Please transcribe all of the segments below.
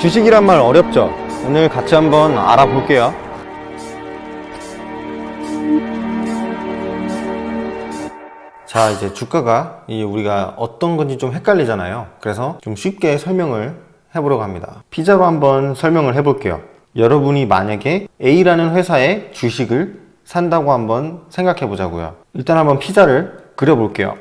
주식이란 말 어렵죠? 오늘 같이 한번 알아볼게요. 자, 이제 주가가 우리가 어떤 건지 좀 헷갈리잖아요. 그래서 좀 쉽게 설명을 해보려고 합니다. 피자로 한번 설명을 해볼게요. 여러분이 만약에 A라는 회사의 주식을 산다고 한번 생각해 보자고요. 일단 한번 피자를 그려볼게요.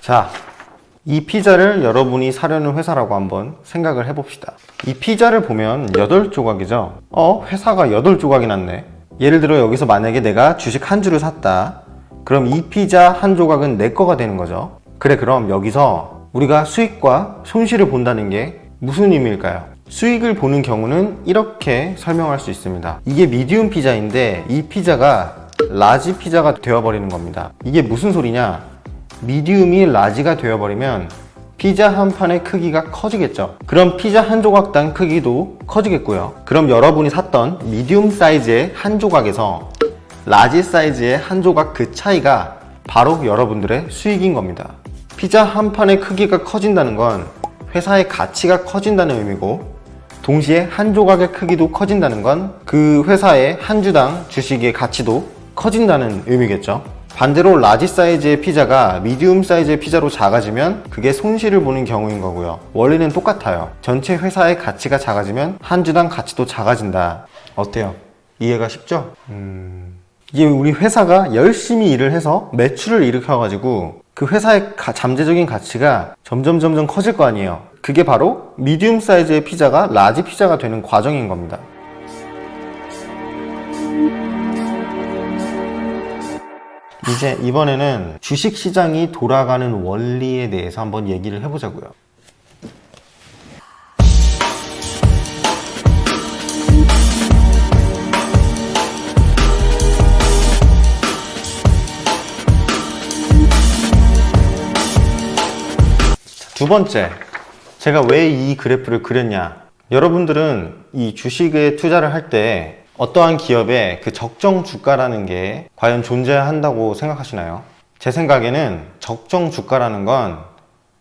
자, 이 피자를 여러분이 사려는 회사라고 한번 생각을 해봅시다. 이 피자를 보면 8조각이죠? 회사가 8조각이 났네. 예를 들어 여기서 만약에 내가 주식 한 주를 샀다. 그럼 이 피자 한 조각은 내 거가 되는 거죠. 그래, 그럼 여기서 우리가 수익과 손실을 본다는 게 무슨 의미일까요? 수익을 보는 경우는 이렇게 설명할 수 있습니다. 이게 미디움 피자인데 이 피자가 라지 피자가 되어버리는 겁니다. 이게 무슨 소리냐? 미디움이 라지가 되어버리면 피자 한 판의 크기가 커지겠죠. 그럼 피자 한 조각당 크기도 커지겠고요. 그럼 여러분이 샀던 미디움 사이즈의 한 조각에서 라지 사이즈의 한 조각 그 차이가 바로 여러분들의 수익인 겁니다. 피자 한 판의 크기가 커진다는 건 회사의 가치가 커진다는 의미고, 동시에 한 조각의 크기도 커진다는 건 그 회사의 한 주당 주식의 가치도 커진다는 의미겠죠. 반대로 라지 사이즈의 피자가 미디움 사이즈의 피자로 작아지면 그게 손실을 보는 경우인 거고요. 원리는 똑같아요. 전체 회사의 가치가 작아지면 한 주당 가치도 작아진다. 어때요? 이해가 쉽죠? 이게 우리 회사가 열심히 일을 해서 매출을 일으켜가지고 그 회사의 잠재적인 가치가 점점 커질 거 아니에요. 그게 바로 미디움 사이즈의 피자가 라지 피자가 되는 과정인 겁니다. 이제 이번에는 주식시장이 돌아가는 원리에 대해서 한번 얘기를 해보자고요. 두 번째, 제가 왜 이 그래프를 그렸냐. 여러분들은 이 주식에 투자를 할 때 어떠한 기업에 그 적정 주가라는 게 과연 존재한다고 생각하시나요? 제 생각에는 적정 주가라는 건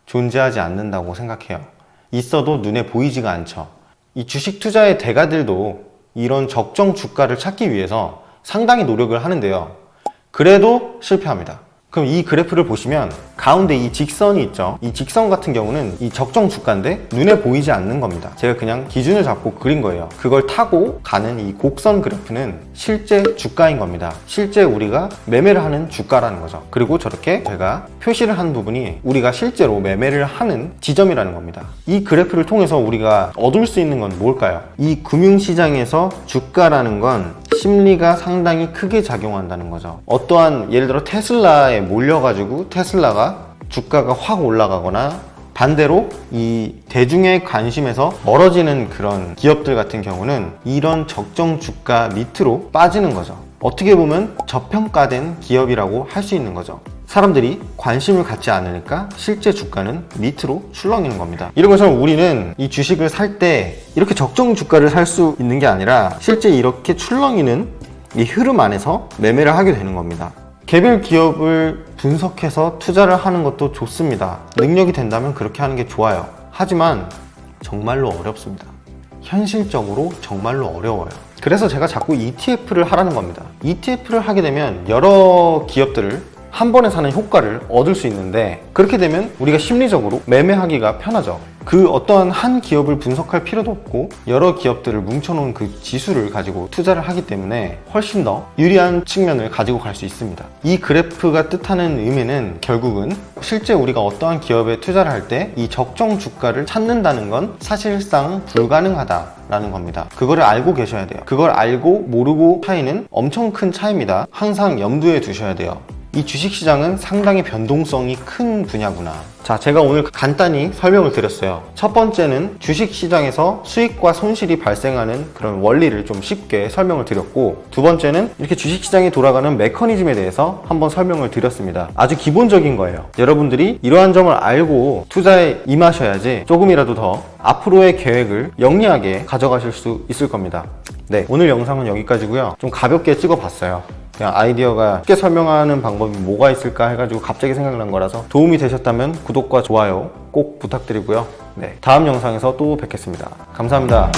존재하지 않는다고 생각해요. 있어도 눈에 보이지가 않죠. 이 주식 투자의 대가들도 이런 적정 주가를 찾기 위해서 상당히 노력을 하는데요. 그래도 실패합니다. 그럼 이 그래프를 보시면 가운데 이 직선이 있죠. 이 직선 같은 경우는 이 적정 주가인데 눈에 보이지 않는 겁니다. 제가 그냥 기준을 잡고 그린 거예요. 그걸 타고 가는 이 곡선 그래프는 실제 주가인 겁니다. 실제 우리가 매매를 하는 주가라는 거죠. 그리고 저렇게 제가 표시를 한 부분이 우리가 실제로 매매를 하는 지점이라는 겁니다. 이 그래프를 통해서 우리가 얻을 수 있는 건 뭘까요? 이 금융시장에서 주가라는 건 심리가 상당히 크게 작용한다는 거죠. 어떠한 예를 들어 테슬라에 몰려가지고 테슬라가 주가가 확 올라가거나, 반대로 이 대중의 관심에서 멀어지는 그런 기업들 같은 경우는 이런 적정 주가 밑으로 빠지는 거죠. 어떻게 보면 저평가된 기업이라고 할 수 있는 거죠. 사람들이 관심을 갖지 않으니까 실제 주가는 밑으로 출렁이는 겁니다. 이런 것처럼 우리는 이 주식을 살 때 이렇게 적정 주가를 살 수 있는 게 아니라 실제 이렇게 출렁이는 이 흐름 안에서 매매를 하게 되는 겁니다. 개별 기업을 분석해서 투자를 하는 것도 좋습니다. 능력이 된다면 그렇게 하는 게 좋아요. 하지만 정말로 어렵습니다. 현실적으로 정말로 어려워요. 그래서 제가 자꾸 ETF를 하라는 겁니다. ETF를 하게 되면 여러 기업들을 한 번에 사는 효과를 얻을 수 있는데, 그렇게 되면 우리가 심리적으로 매매하기가 편하죠. 그 어떠한 한 기업을 분석할 필요도 없고 여러 기업들을 뭉쳐놓은 그 지수를 가지고 투자를 하기 때문에 훨씬 더 유리한 측면을 가지고 갈 수 있습니다. 이 그래프가 뜻하는 의미는 결국은 실제 우리가 어떠한 기업에 투자를 할 때 이 적정 주가를 찾는다는 건 사실상 불가능하다라는 겁니다. 그거를 알고 계셔야 돼요. 그걸 알고 모르고 차이는 엄청 큰 차이입니다. 항상 염두에 두셔야 돼요. 이 주식시장은 상당히 변동성이 큰 분야구나. 자, 제가 오늘 간단히 설명을 드렸어요. 첫 번째는 주식시장에서 수익과 손실이 발생하는 그런 원리를 좀 쉽게 설명을 드렸고, 두 번째는 이렇게 주식시장이 돌아가는 메커니즘에 대해서 한번 설명을 드렸습니다. 아주 기본적인 거예요. 여러분들이 이러한 점을 알고 투자에 임하셔야지 조금이라도 더 앞으로의 계획을 영리하게 가져가실 수 있을 겁니다. 네, 오늘 영상은 여기까지고요. 좀 가볍게 찍어봤어요. 그냥 아이디어가 쉽게 설명하는 방법이 뭐가 있을까 해가지고 갑자기 생각난 거라서 도움이 되셨다면 구독과 좋아요 꼭 부탁드리고요. 네, 다음 영상에서 또 뵙겠습니다. 감사합니다.